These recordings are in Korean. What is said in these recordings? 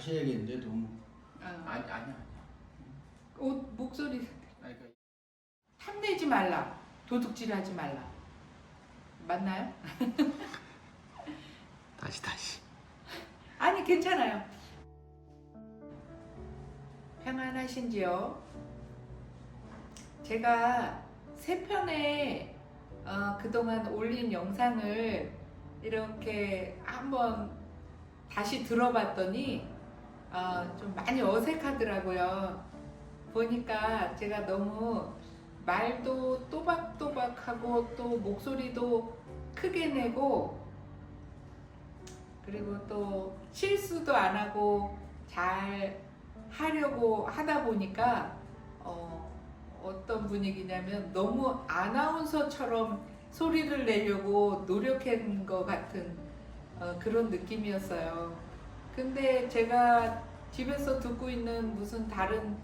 하셔야겠는데 너무. 아니야. 목소리 아니, 그러니까 탐내지 말라, 도둑질하지 말라. 맞나요? 다시. 아니 괜찮아요. 평안하신지요? 제가 세 편의 그동안 올린 영상을 이렇게 한번 다시 들어봤더니 좀 많이 어색하더라고요. 보니까 제가 너무 말도 또박또박하고 또 목소리도 크게 내고 그리고 또 실수도 안 하고 잘 하려고 하다 보니까 어떤 분위기냐면 너무 아나운서처럼 소리를 내려고 노력한 것 같은 그런 느낌이었어요. 근데 제가 집에서 듣고 있는 무슨 다른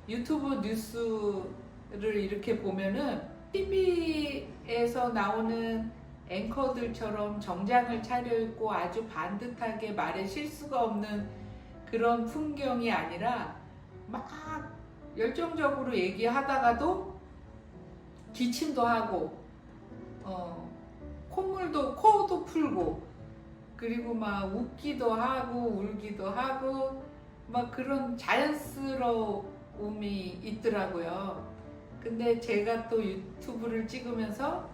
유튜브 뉴스를 이렇게 보면은 TV에서 나오는 앵커들처럼 정장을 차려입고 아주 반듯하게 말에 실수가 없는 그런 풍경이 아니라 막 열정적으로 얘기하다가도 기침도 하고 코도 풀고 그리고 막 웃기도 하고 울기도 하고 막 그런 자연스러움이 있더라고요. 근데 제가 또 유튜브를 찍으면서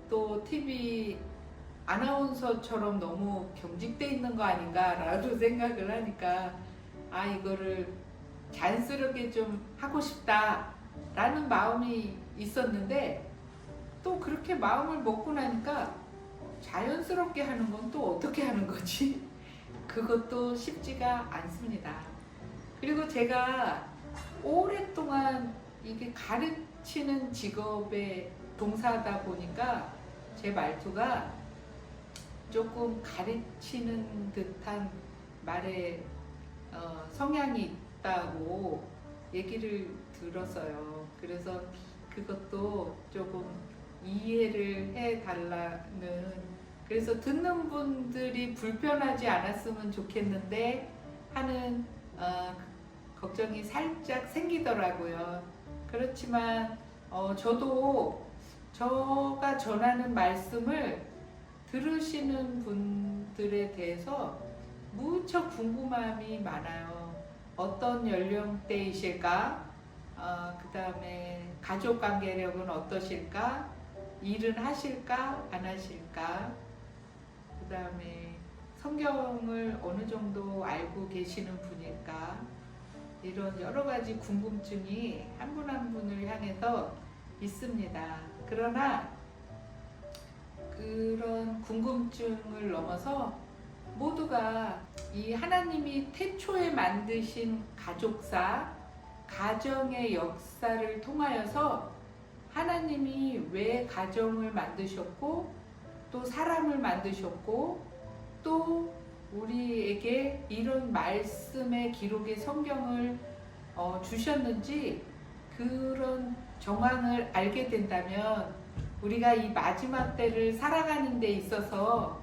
또 TV 아나운서처럼 너무 경직돼 있는 거 아닌가라고 생각을 하니까 이거를 자연스럽게 좀 하고 싶다라는 마음이 있었는데 또 그렇게 마음을 먹고 나니까 자연스럽게 하는 건 또 어떻게 하는 거지? 그것도 쉽지가 않습니다. 그리고 제가 오랫동안 이게 가르치는 직업에 동사하다 보니까 제 말투가 조금 가르치는 듯한 말에 성향이 있다고 얘기를 들었어요. 그래서 그것도 조금 이해를 해달라는, 그래서 듣는 분들이 불편하지 않았으면 좋겠는데 하는 걱정이 살짝 생기더라고요. 그렇지만 저도 제가 전하는 말씀을 들으시는 분들에 대해서 무척 궁금함이 많아요. 어떤 연령대이실까? 그 다음에 가족 관계력은 어떠실까? 일은 하실까? 안 하실까? 그 다음에 성경을 어느 정도 알고 계시는 분일까? 이런 여러 가지 궁금증이 한 분 한 분을 향해서 있습니다. 그러나 그런 궁금증을 넘어서 모두가 이 하나님이 태초에 만드신 가족사, 가정의 역사를 통하여서 하나님이 왜 가정을 만드셨고 또 사람을 만드셨고 또 우리에게 이런 말씀의 기록의 성경을 주셨는지 그런 정황을 알게 된다면 우리가 이 마지막 때를 살아가는 데 있어서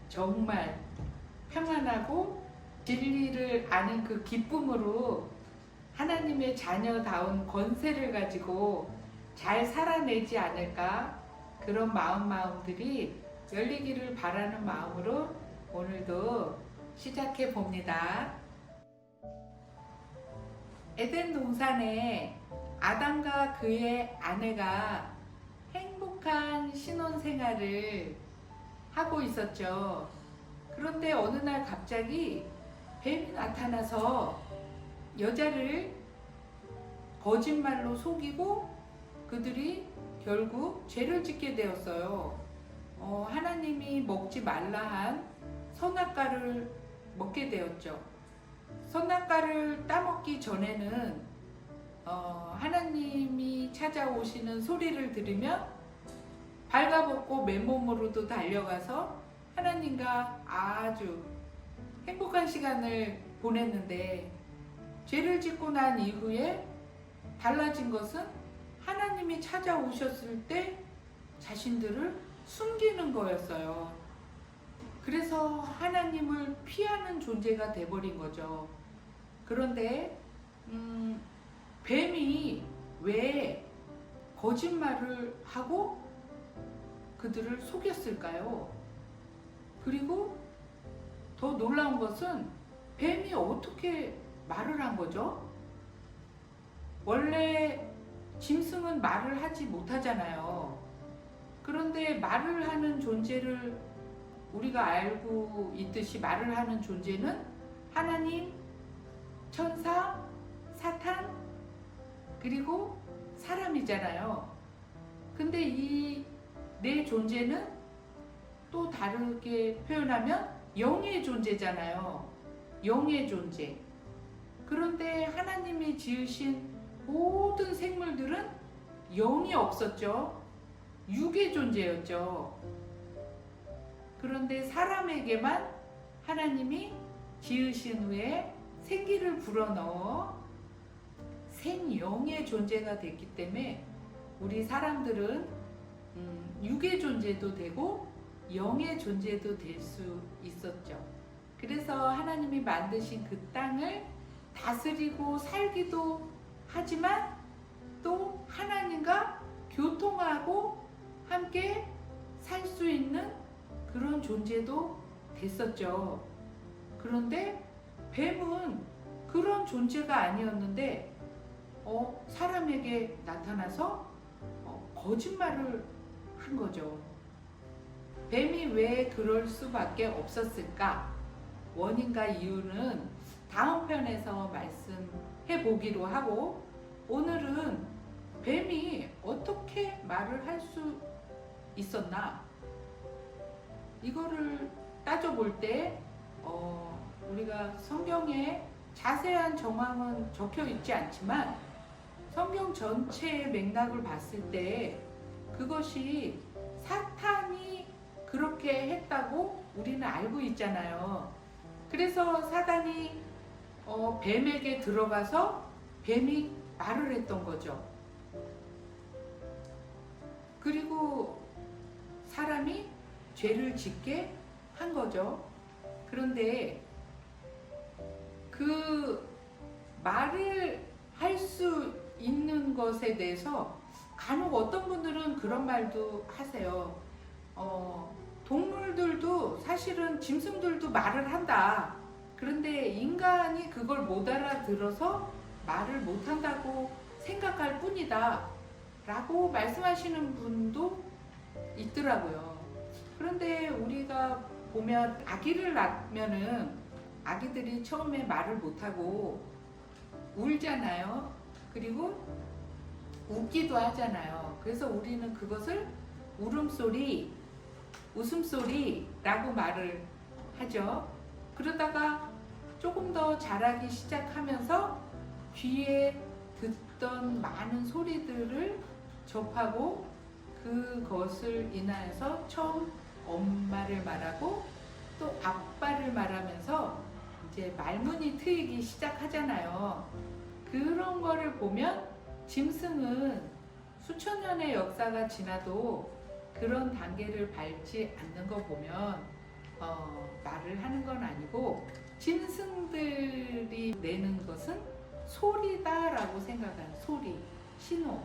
정말 평안하고 진리를 아는 그 기쁨으로 하나님의 자녀다운 권세를 가지고 잘 살아내지 않을까, 그런 마음들이 열리기를 바라는 마음으로 오늘도 시작해 봅니다. 에덴 동산에 아담과 그의 아내가 행복한 신혼생활을 하고 있었죠. 그런데 어느 날 갑자기 뱀이 나타나서 여자를 거짓말로 속이고 그들이 결국 죄를 짓게 되었어요. 하나님이 먹지 말라 한 선악과를 먹게 되었죠. 선악과를 따먹기 전에는 하나님이 찾아오시는 소리를 들으면 발가벗고 맨몸으로도 달려가서 하나님과 아주 행복한 시간을 보냈는데, 죄를 짓고 난 이후에 달라진 것은 하나님이 찾아오셨을 때 자신들을 숨기는 거였어요. 그래서 하나님을 피하는 존재가 돼버린 거죠. 그런데 뱀이 왜 거짓말을 하고 그들을 속였을까요? 그리고 더 놀라운 것은 뱀이 어떻게 말을 한 거죠? 원래 짐승은 말을 하지 못하잖아요. 그런데 말을 하는 존재를 우리가 알고 있듯이 말을 하는 존재는 하나님, 천사, 사탄, 그리고 사람이잖아요. 근데 이 네 존재는 또 다르게 표현하면 영의 존재잖아요. 영의 존재. 그런데 하나님이 지으신 모든 생물들은 영이 없었죠. 육의 존재였죠. 그런데 사람에게만 하나님이 지으신 후에 생기를 불어넣어 생영의 존재가 됐기 때문에 우리 사람들은 육의 존재도 되고 영의 존재도 될 수 있었죠. 그래서 하나님이 만드신 그 땅을 다스리고 살기도 하지만 또 하나님과 교통하고 함께 살 수 있는 그런 존재도 됐었죠. 그런데 뱀은 그런 존재가 아니었는데 사람에게 나타나서 거짓말을 한 거죠. 뱀이 왜 그럴 수밖에 없었을까? 원인과 이유는 다음 편에서 말씀해 보기로 하고, 오늘은 뱀이 어떻게 말을 할 수 있었나? 이거를 따져볼 때 우리가 성경에 자세한 정황은 적혀 있지 않지만 성경 전체의 맥락을 봤을 때 그것이 사탄이 그렇게 했다고 우리는 알고 있잖아요. 그래서 사단이 뱀에게 들어가서 뱀이 말을 했던 거죠. 그리고 사람이 죄를 짓게 한 거죠. 그런데 그 말을 할 수 있는 것에 대해서 간혹 어떤 분들은 그런 말도 하세요. 동물들도 사실은 짐승들도 말을 한다. 그런데 인간이 그걸 못 알아들어서 말을 못 한다고 생각할 뿐이다. 라고 말씀하시는 분도 있더라고요. 그런데 우리가 보면 아기를 낳으면은 아기들이 처음에 말을 못하고 울잖아요. 그리고 웃기도 하잖아요. 그래서 우리는 그것을 울음소리, 웃음소리라고 말을 하죠. 그러다가 조금 더 자라기 시작하면서 귀에 듣던 많은 소리들을 접하고 그것을 인하여서 처음 엄마를 말하고 또 아빠를 말하면서 이제 말문이 트이기 시작하잖아요. 그런 거를 보면 짐승은 수천 년의 역사가 지나도 그런 단계를 밟지 않는 거 보면 말을 하는 건 아니고 짐승들이 내는 것은 소리다라고 생각하는 소리, 신호,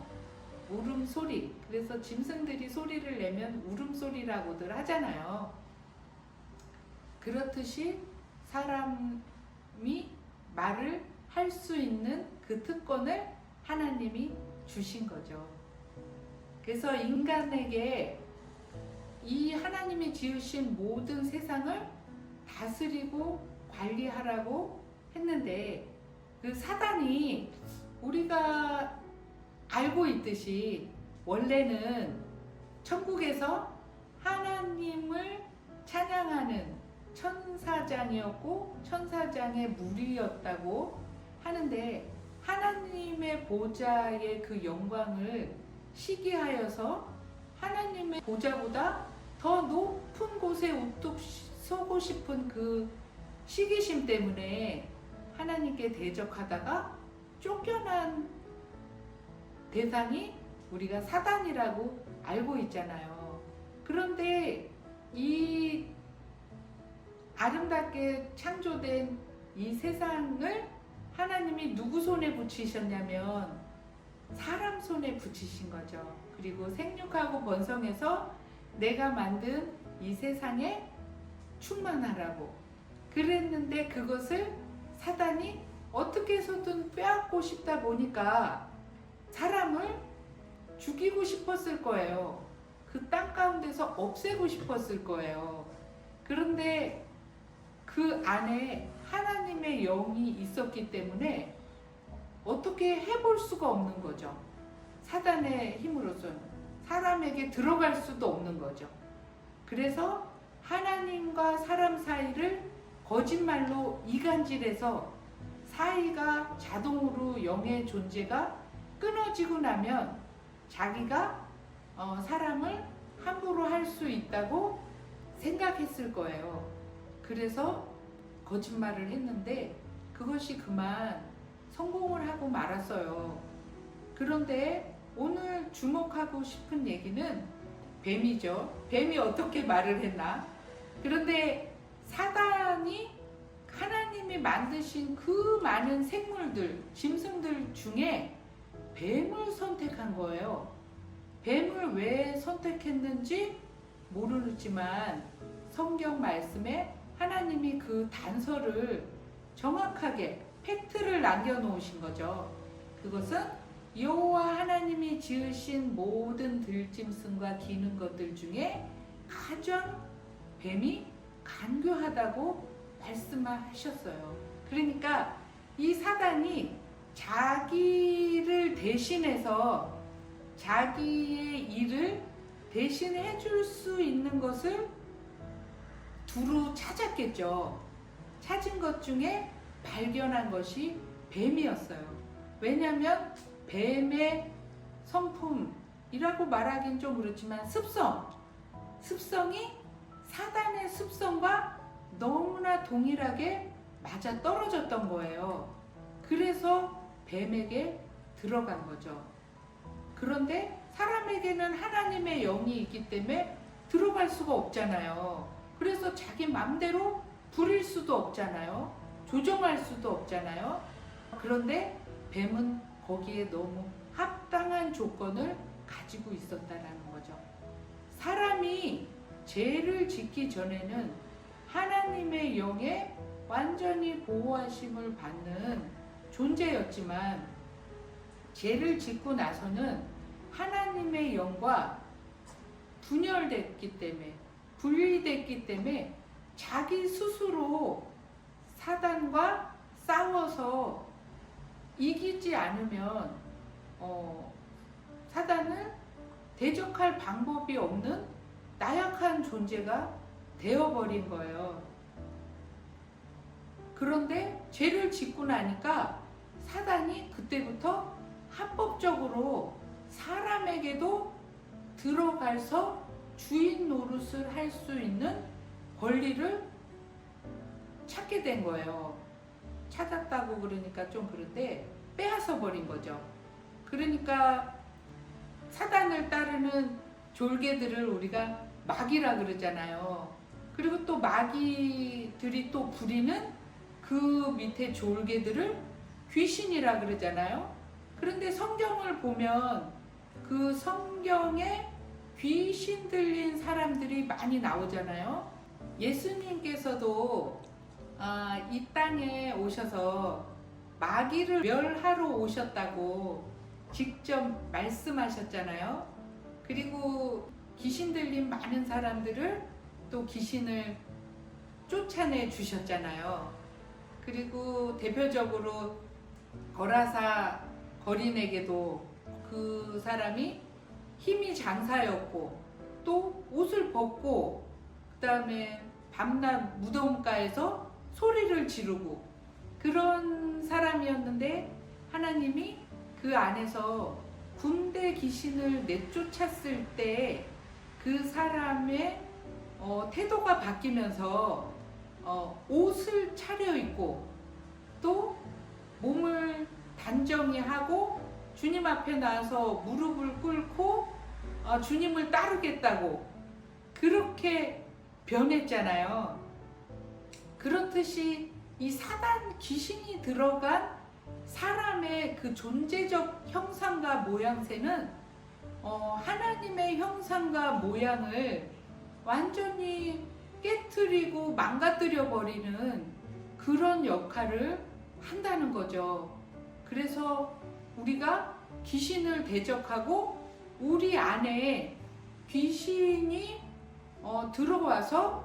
울음소리. 그래서 짐승들이 소리를 내면 울음소리라고들 하잖아요. 그렇듯이 사람이 말을 할 수 있는 그 특권을 하나님이 주신 거죠. 그래서 인간에게 이 하나님이 지으신 모든 세상을 다스리고 관리하라고 했는데 그 사단이 우리가 알고 있듯이 원래는 천국에서 하나님을 찬양하는 천사장이었고 천사장의 무리였다고 하는데 하나님의 보좌의 그 영광을 시기하여서 하나님의 보좌보다 더 높은 곳에 우뚝 서고 싶은 그 시기심 때문에 하나님께 대적하다가 쫓겨난 대상이 우리가 사단이라고 알고 있잖아요. 그런데 이 아름답게 창조된 이 세상을 하나님이 누구 손에 붙이셨냐면 사람 손에 붙이신 거죠. 그리고 생육하고 번성해서 내가 만든 이 세상에 충만하라고 그랬는데 그것을 사단이 어떻게 해서든 빼앗고 싶다 보니까 사람을 죽이고 싶었을 거예요. 그 땅 가운데서 없애고 싶었을 거예요. 그런데 그 안에 하나님의 영이 있었기 때문에 어떻게 해볼 수가 없는 거죠. 사단의 힘으로서는 사람에게 들어갈 수도 없는 거죠. 그래서 하나님과 사람 사이를 거짓말로 이간질해서 사이가 자동으로 영의 존재가 끊어지고 나면 자기가 사람을 함부로 할 수 있다고 생각했을 거예요. 그래서 거짓말을 했는데 그것이 그만 성공을 하고 말았어요. 그런데 오늘 주목하고 싶은 얘기는 뱀이죠. 뱀이 어떻게 말을 했나? 그런데 사단이 하나님이 만드신 그 많은 생물들, 짐승들 중에 뱀을 선택한 거예요. 뱀을 왜 선택했는지 모르지만 성경 말씀에 하나님이 그 단서를 정확하게 팩트를 남겨놓으신 거죠. 그것은 여호와 하나님이 지으신 모든 들짐승과 기는 것들 중에 가장 뱀이 간교하다고 말씀하셨어요. 그러니까 이 사단이 자기를 대신해서 자기의 일을 대신해 줄 수 있는 것을 두루 찾았겠죠. 찾은 것 중에 발견한 것이 뱀이었어요. 왜냐하면 뱀의 성품이라고 말하긴 좀 그렇지만 습성이 사단의 습성과 너무나 동일하게 맞아 떨어졌던 거예요. 그래서 뱀에게 들어간 거죠. 그런데 사람에게는 하나님의 영이 있기 때문에 들어갈 수가 없잖아요. 그래서 자기 맘대로 부릴 수도 없잖아요. 조정할 수도 없잖아요. 그런데 뱀은 거기에 너무 합당한 조건을 가지고 있었다라는 거죠. 사람이 죄를 짓기 전에는 하나님의 영에 완전히 보호하심을 받는 존재였지만 죄를 짓고 나서는 하나님의 영과 분열됐기 때문에 분리됐기 때문에 자기 스스로 사단과 싸워서 이기지 않으면 사단을 대적할 방법이 없는 나약한 존재가 되어버린 거예요. 그런데 죄를 짓고 나니까 사단이 그때부터 합법적으로 사람에게도 들어가서 주인 노릇을 할 수 있는 권리를 찾게 된 거예요. 찾았다고 그러니까 좀 그런데 빼앗아 버린 거죠. 그러니까 사단을 따르는 졸개들을 우리가 마귀라 그러잖아요. 그리고 또 마귀들이 또 부리는 그 밑에 졸개들을 귀신이라 그러잖아요. 그런데 성경을 보면 그 성경에 귀신 들린 사람들이 많이 나오잖아요. 예수님께서도 이 땅에 오셔서 마귀를 멸하러 오셨다고 직접 말씀하셨잖아요. 그리고 귀신 들린 많은 사람들을 또 귀신을 쫓아내 주셨잖아요. 그리고 대표적으로 거라사 거린에게도 그 사람이 힘이 장사였고 또 옷을 벗고 그 다음에 밤낮 무덤가에서 소리를 지르고 그런 사람이었는데 하나님이 그 안에서 군대 귀신을 내쫓았을 때 그 사람의 태도가 바뀌면서 옷을 차려입고 또 몸을 단정히 하고 주님 앞에 나와서 무릎을 꿇고 주님을 따르겠다고 그렇게 변했잖아요. 그렇듯이 이 사단 귀신이 들어간 사람의 그 존재적 형상과 모양새는 하나님의 형상과 모양을 완전히 깨트리고 망가뜨려 버리는 그런 역할을 한다는 거죠. 그래서 우리가 귀신을 대적하고 우리 안에 귀신이 들어와서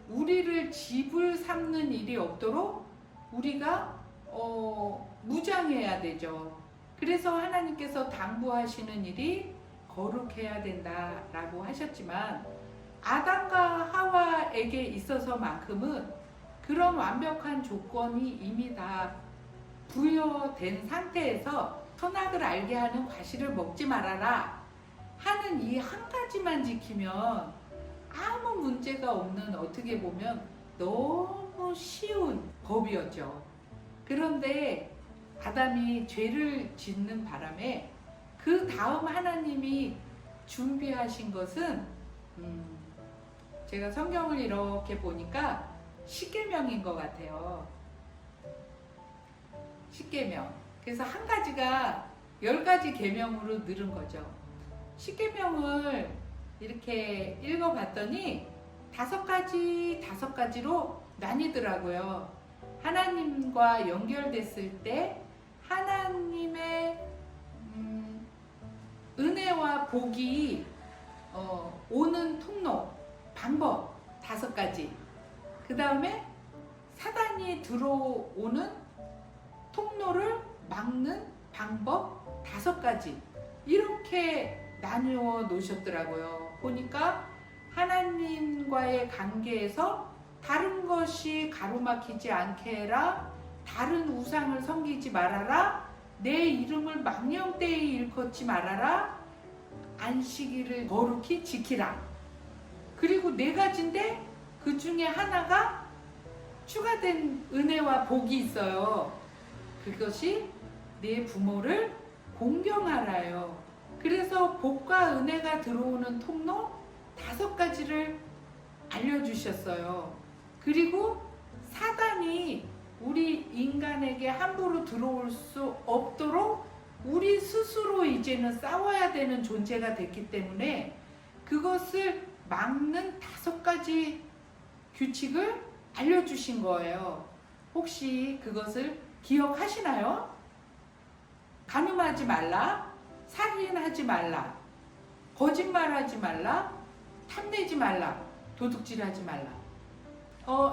우리를 집을 삼는 일이 없도록 우리가 무장해야 되죠. 그래서 하나님께서 당부하시는 일이 거룩해야 된다라고 하셨지만 아담과 하와에게 있어서만큼은 그런 완벽한 조건이 이미 다 부여된 상태에서 선악을 알게 하는 과실을 먹지 말아라 하는 이 한 가지만 지키면 아무 문제가 없는, 어떻게 보면 너무 쉬운 법이었죠. 그런데 아담이 죄를 짓는 바람에 그 다음 하나님이 준비하신 것은 제가 성경을 이렇게 보니까 십계명인 것 같아요. 십계명. 그래서 한 가지가 10가지 계명으로 늘은 거죠. 십계명을 이렇게 읽어봤더니 5가지로 나뉘더라고요. 하나님과 연결됐을 때 하나님의 은혜와 복이 오는 통로, 방법 5가지. 그 다음에 사단이 들어오는 통로를 막는 방법 5가지. 이렇게 나누어 놓으셨더라고요. 보니까 하나님과의 관계에서 다른 것이 가로막히지 않게 해라, 다른 우상을 섬기지 말아라, 내 이름을 망령되이 일컫지 말아라, 안식일을 거룩히 지키라. 그리고 4가지인데 그 중에 하나가 추가된 은혜와 복이 있어요. 그것이 내 부모를 공경하라요. 그래서 복과 은혜가 들어오는 통로 5가지를 알려주셨어요. 그리고 사단이 우리 인간에게 함부로 들어올 수 없도록 우리 스스로 이제는 싸워야 되는 존재가 됐기 때문에 그것을 막는 5가지 규칙을 알려주신 거예요. 혹시 그것을 기억하시나요? 간음하지 말라, 살인하지 말라, 거짓말하지 말라, 탐내지 말라, 도둑질하지 말라.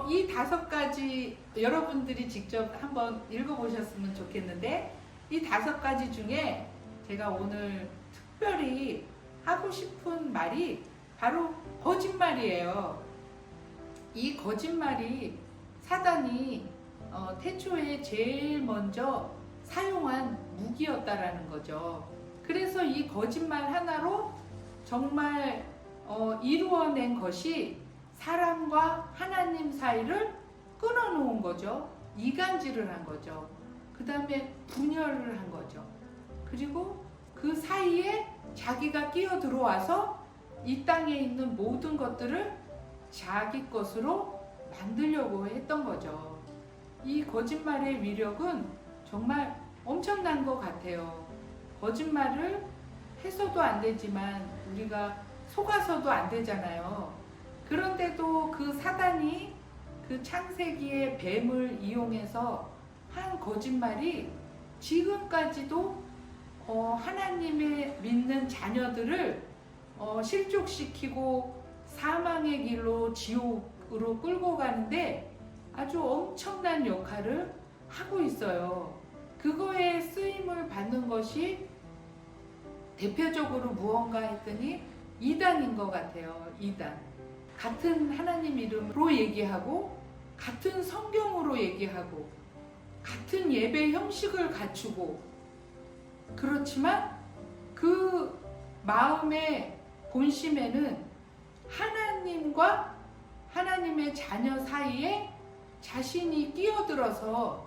이 5가지 여러분들이 직접 한번 읽어보셨으면 좋겠는데, 이 5가지 중에 제가 오늘 특별히 하고 싶은 말이 바로 거짓말이에요. 이 거짓말이 사단이 태초에 제일 먼저 사용한 무기였다라는 거죠. 그래서 이 거짓말 하나로 정말 이루어낸 것이 사람과 하나님 사이를 끊어놓은 거죠. 이간질을 한 거죠. 그 다음에 분열을 한 거죠. 그리고 그 사이에 자기가 끼어 들어와서 이 땅에 있는 모든 것들을 자기 것으로 만들려고 했던 거죠. 이 거짓말의 위력은 정말 엄청난 것 같아요. 거짓말을 해서도 안 되지만 우리가 속아서도 안 되잖아요. 그런데도 그 사단이 그 창세기의 뱀을 이용해서 한 거짓말이 지금까지도 하나님의 믿는 자녀들을 실족시키고 사망의 길로 지옥으로 끌고 가는데 아주 엄청난 역할을 하고 있어요. 그거에 쓰임을 받는 것이 대표적으로 무언가 했더니 이단인 것 같아요. 이단. 같은 하나님 이름으로 얘기하고 같은 성경으로 얘기하고 같은 예배 형식을 갖추고, 그렇지만 그 마음의 본심에는 하나님과 하나님의 자녀 사이에 자신이 끼어들어서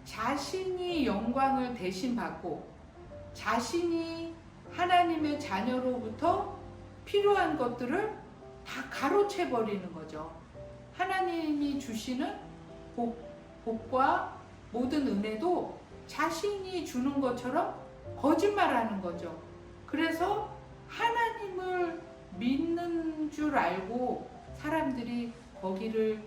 자신이 영광을 대신 받고 자신이 하나님의 자녀로부터 필요한 것들을 다 가로채 버리는 거죠. 하나님이 주시는 복과 모든 은혜도 자신이 주는 것처럼 거짓말하는 거죠. 그래서 하나님을 믿는 줄 알고 사람들이 거기를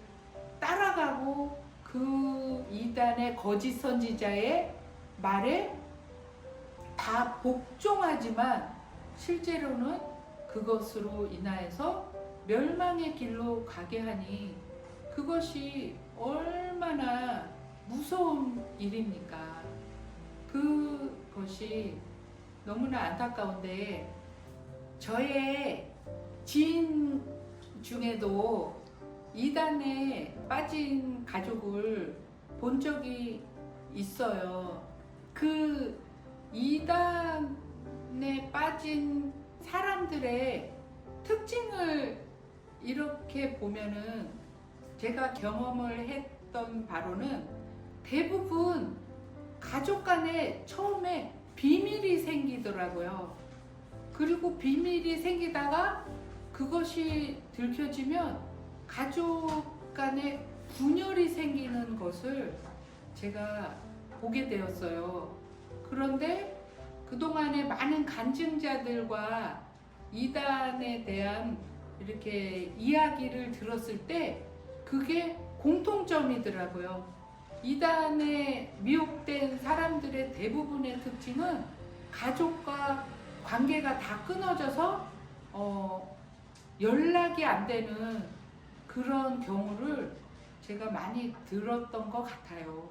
따라가고 그 이단의 거짓 선지자의 말에 다 복종하지만 실제로는 그것으로 인하여서 멸망의 길로 가게 하니 그것이 얼마나 무서운 일입니까? 그것이 너무나 안타까운데 저의 지인 중에도 이단에 빠진 가족을 본 적이 있어요. 그 이단에 빠진 사람들의 특징을 이렇게 보면은 제가 경험을 했던 바로는 대부분 가족 간에 처음에 비밀이 생기더라고요. 그리고 비밀이 생기다가 그것이 들켜지면 가족 간에 분열이 생기는 것을 제가 보게 되었어요. 그런데 그동안에 많은 간증자들과 이단에 대한 이렇게 이야기를 들었을 때 그게 공통점이더라고요. 이단에 미혹된 사람들의 대부분의 특징은 가족과 관계가 다 끊어져서 연락이 안 되는 그런 경우를 제가 많이 들었던 것 같아요.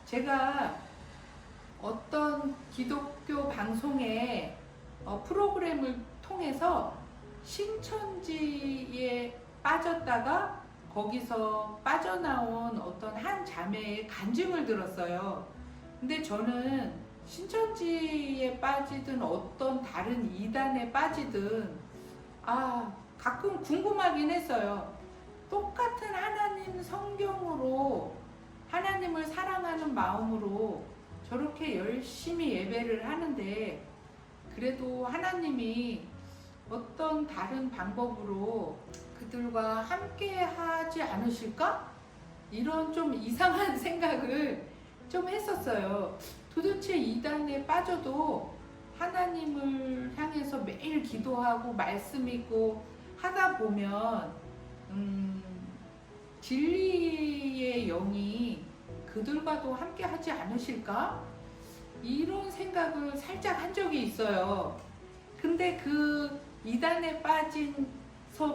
제가 어떤 기독교 방송의 프로그램을 통해서 신천지에 빠졌다가 거기서 빠져나온 어떤 한 자매의 간증을 들었어요. 근데 저는 신천지에 빠지든 어떤 다른 이단에 빠지든 가끔 궁금하긴 했어요. 똑같은 하나님 성경으로 하나님을 사랑하는 마음으로 저렇게 열심히 예배를 하는데 그래도 하나님이 어떤 다른 방법으로 그들과 함께 하지 않으실까? 이런 좀 이상한 생각을 좀 했었어요. 도대체 이단에 빠져도 하나님을 향해서 매일 기도하고 말씀 읽고 하다 보면 진리의 영이 그들과도 함께 하지 않으실까? 이런 생각을 살짝 한 적이 있어요. 근데 그 이단에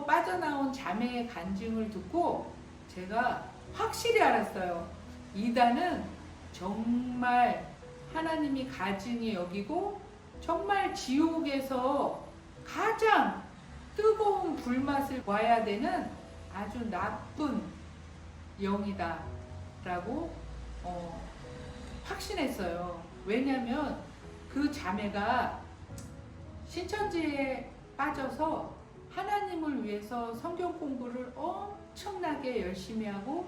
빠져나온 자매의 간증을 듣고 제가 확실히 알았어요. 이단은 정말 하나님이 가증히 여기고 정말 지옥에서 가장 뜨거운 불맛을 봐야 되는 아주 나쁜 영이다 라고 확신했어요. 왜냐하면 그 자매가 신천지에 빠져서 하나님을 위해서 성경 공부를 엄청나게 열심히 하고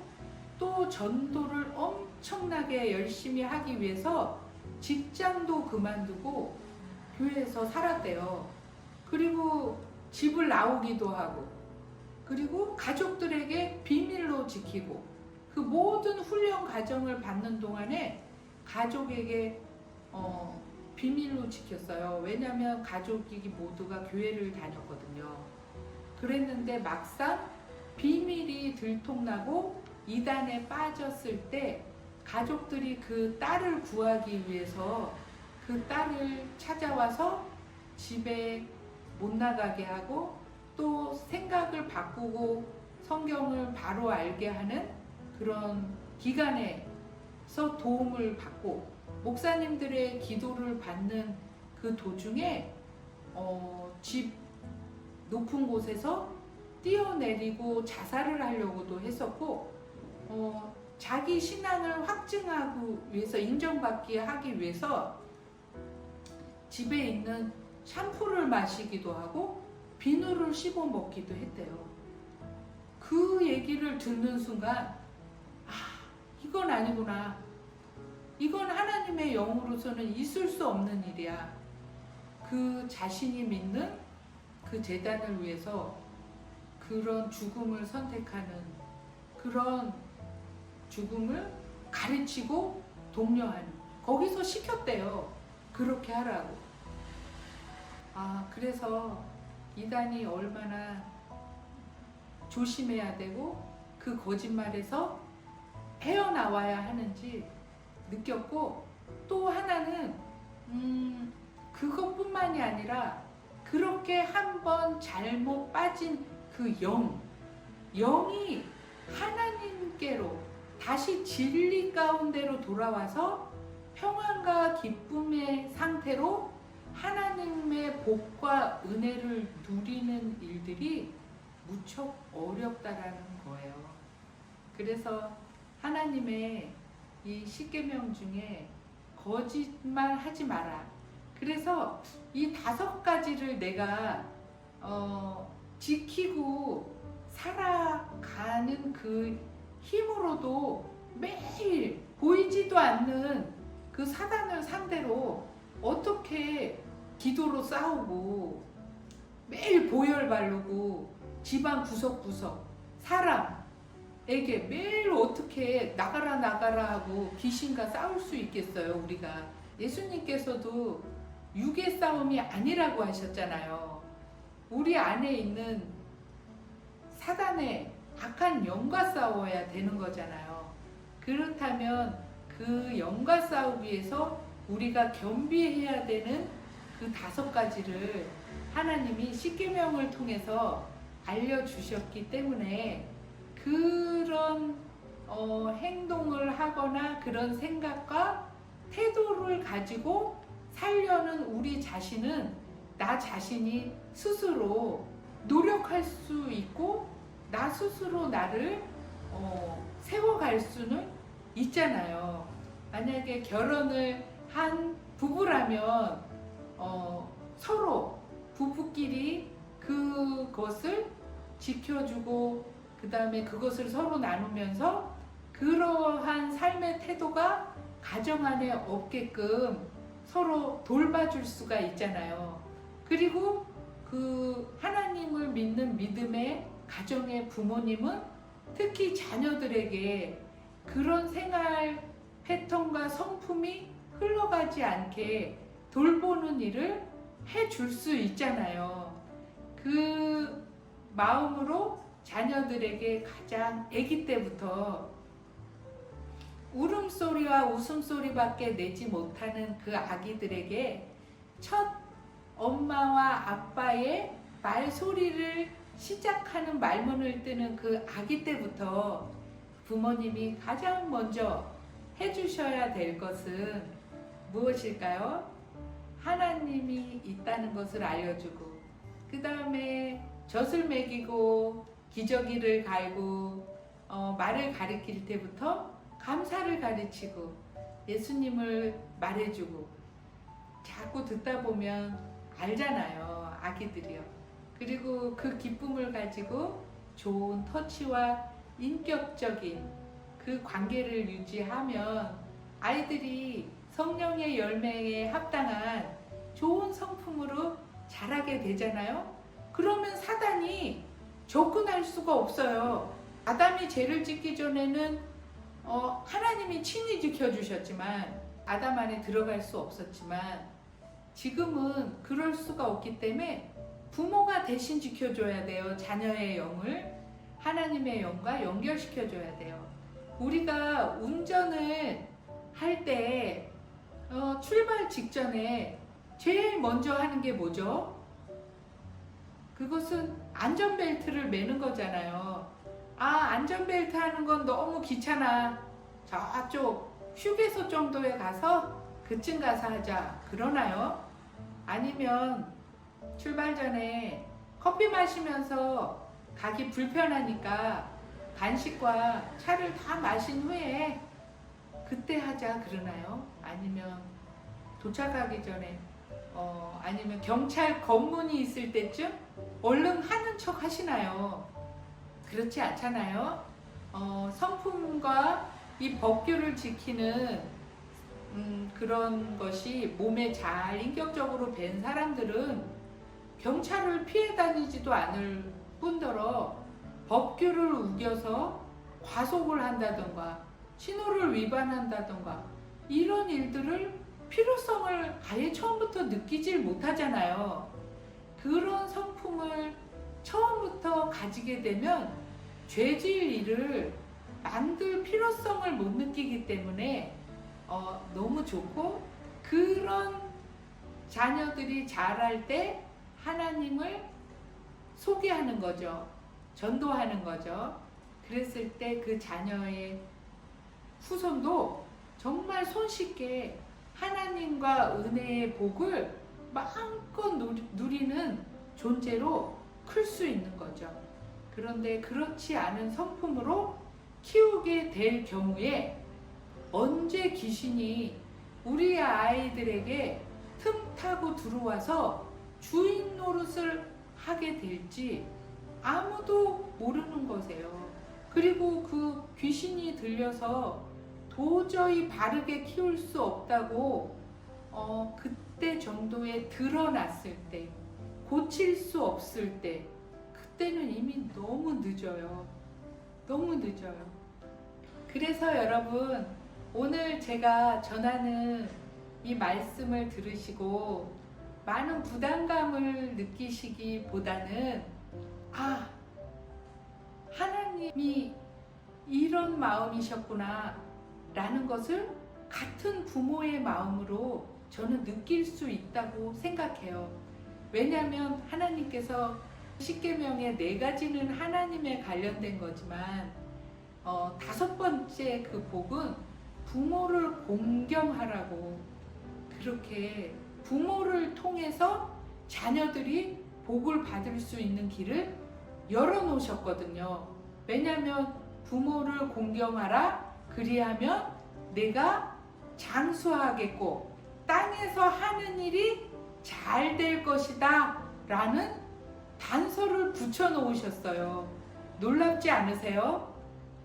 또 전도를 엄청나게 열심히 하기 위해서 직장도 그만두고 교회에서 살았대요. 그리고 집을 나오기도 하고 그리고 가족들에게 비밀로 지키고 그 모든 훈련 과정을 받는 동안에 가족에게 비밀로 지켰어요. 왜냐하면 가족이 모두가 교회를 다녔거든요. 그랬는데 막상 비밀이 들통나고 이단에 빠졌을 때 가족들이 그 딸을 구하기 위해서 그 딸을 찾아와서 집에 못 나가게 하고 또 생각을 바꾸고 성경을 바로 알게 하는 그런 기간에서 도움을 받고 목사님들의 기도를 받는 그 도중에 집 높은 곳에서 뛰어내리고 자살을 하려고도 했었고 자기 신앙을 확증하기 위해서 인정받기 하기 위해서 집에 있는 샴푸를 마시기도 하고 비누를 씹어 먹기도 했대요. 그 얘기를 듣는 순간 이건 아니구나. 이건 하나님의 영으로서는 있을 수 없는 일이야. 그 자신이 믿는 그 제단을 위해서 그런 죽음을 선택하는 그런 죽음을 가르치고 독려하는 거기서 시켰대요. 그렇게 하라고. 그래서 이단이 얼마나 조심해야 되고 그 거짓말에서 헤어나와야 하는지 느꼈고, 또 하나는 그것뿐만이 아니라 그렇게 한번 잘못 빠진 그 영이 하나님께로 다시 진리 가운데로 돌아와서 평안과 기쁨의 상태로 하나님의 복과 은혜를 누리는 일들이 무척 어렵다라는 거예요. 그래서 하나님의 이 10계명 중에 거짓말 하지 마라. 그래서 이 5가지를 내가 지키고 살아가는 그 힘으로도 매일 보이지도 않는 그 사단을 상대로 어떻게 기도로 싸우고 매일 보혈 바르고 집안 구석구석 사람에게 매일 어떻게 나가라 하고 귀신과 싸울 수 있겠어요. 우리가 예수님께서도 육의 싸움이 아니라고 하셨잖아요. 우리 안에 있는 사단의 악한 영과 싸워야 되는 거잖아요. 그렇다면 그 영과 싸우기 위해서 우리가 겸비해야 되는 그 5가지를 하나님이 10계명을 통해서 알려주셨기 때문에 그런 행동을 하거나 그런 생각과 태도를 가지고 살려는 우리 자신은 나 자신이 스스로 노력할 수 있고 나 스스로 나를 세워갈 수는 있잖아요. 만약에 결혼을 한 부부라면 서로 부부끼리 그것을 지켜주고 그 다음에 그것을 서로 나누면서 그러한 삶의 태도가 가정 안에 없게끔 서로 돌봐줄 수가 있잖아요. 그리고 그 하나님을 믿는 믿음의 가정의 부모님은 특히 자녀들에게 그런 생활 패턴과 성품이 흘러가지 않게 돌보는 일을 해줄 수 있잖아요. 그 마음으로 자녀들에게 가장 아기 때부터 울음소리와 웃음소리밖에 내지 못하는 그 아기들에게 첫 엄마와 아빠의 말소리를 시작하는 말문을 뜨는 그 아기 때부터 부모님이 가장 먼저 해주셔야 될 것은 무엇일까요? 하나님이 있다는 것을 알려주고 그 다음에 젖을 먹이고 기저귀를 갈고 말을 가르칠 때부터 감사를 가르치고 예수님을 말해주고 자꾸 듣다 보면 알잖아요. 아기들이요. 그리고 그 기쁨을 가지고 좋은 터치와 인격적인 그 관계를 유지하면 아이들이 성령의 열매에 합당한 좋은 성품으로 자라게 되잖아요. 그러면 사단이 접근할 수가 없어요. 아담이 죄를 짓기 전에는 하나님이 친히 지켜주셨지만 아담 안에 들어갈 수 없었지만 지금은 그럴 수가 없기 때문에 부모가 대신 지켜줘야 돼요. 자녀의 영을 하나님의 영과 연결시켜줘야 돼요. 우리가 운전을 할 때 출발 직전에 제일 먼저 하는 게 뭐죠? 그것은 안전벨트를 매는 거잖아요. 안전벨트 하는 건 너무 귀찮아. 저쪽 휴게소 정도에 가서 그쯤 가서 하자. 그러나요? 아니면 출발 전에 커피 마시면서 가기 불편하니까 간식과 차를 다 마신 후에 그때 하자 그러나요? 아니면 도착하기 전에 아니면 경찰 검문이 있을 때쯤 얼른 하는 척 하시나요? 그렇지 않잖아요. 성품과 이 법규를 지키는 그런 것이 몸에 잘 인격적으로 밴 사람들은 경찰을 피해 다니지도 않을 뿐더러 법규를 우겨서 과속을 한다던가 신호를 위반한다던가 이런 일들을 필요성을 아예 처음부터 느끼질 못하잖아요. 그런 성품을 처음부터 가지게 되면 죄질 일을 만들 필요성을 못 느끼기 때문에 너무 좋고, 그런 자녀들이 자랄 때 하나님을 소개하는 거죠. 전도하는 거죠. 그랬을 때 그 자녀의 후손도 정말 손쉽게 하나님과 은혜의 복을 마음껏 누리는 존재로 클 수 있는 거죠. 그런데 그렇지 않은 성품으로 키우게 될 경우에 언제 귀신이 우리 아이들에게 틈타고 들어와서 주인 노릇을 하게 될지 아무도 모르는 거세요. 그리고 그 귀신이 들려서 도저히 바르게 키울 수 없다고 그때 정도에 드러났을 때, 고칠 수 없을 때, 그때는 이미 너무 늦어요. 너무 늦어요. 그래서 여러분, 오늘 제가 전하는 이 말씀을 들으시고 많은 부담감을 느끼시기보다는, 하나님이 이런 마음이셨구나 라는 것을 같은 부모의 마음으로 저는 느낄 수 있다고 생각해요. 왜냐하면 하나님께서 십계명의 4가지는 하나님에 관련된 거지만 5번째 그 복은 부모를 공경하라고, 그렇게 부모를 통해서 자녀들이 복을 받을 수 있는 길을 열어놓으셨거든요. 왜냐하면 부모를 공경하라, 그리하면 내가 장수하겠고 땅에서 하는 일이 잘 될 것이다 라는 단서를 붙여놓으셨어요. 놀랍지 않으세요?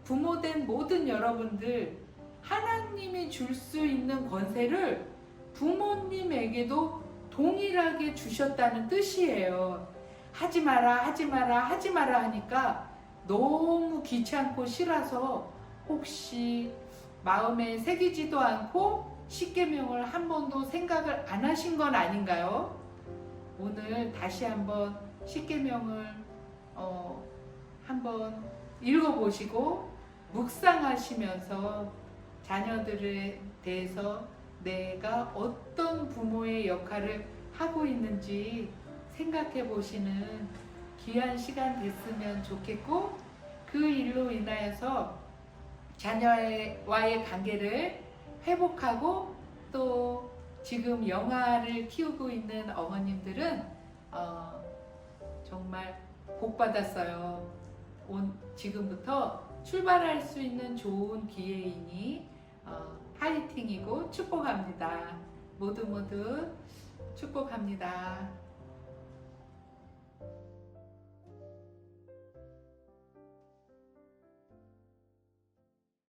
부모된 모든 여러분들, 하나님이 줄 수 있는 권세를 부모님에게도 동일하게 주셨다는 뜻이에요. 하지 마라, 하지 마라, 하지 마라 하니까 너무 귀찮고 싫어서 혹시 마음에 새기지도 않고 십계명을 한 번도 생각을 안 하신 건 아닌가요? 오늘 다시 한번 십계명을 한번 읽어보시고 묵상하시면서 자녀들에 대해서 내가 어떤 부모의 역할을 하고 있는지 생각해 보시는 귀한 시간 됐으면 좋겠고, 그 일로 인하여서 자녀와의 관계를 회복하고, 또 지금 영아를 키우고 있는 어머님들은 정말 복 받았어요. 지금부터 출발할 수 있는 좋은 기회이니 화이팅이고 축복합니다. 모두 축복합니다.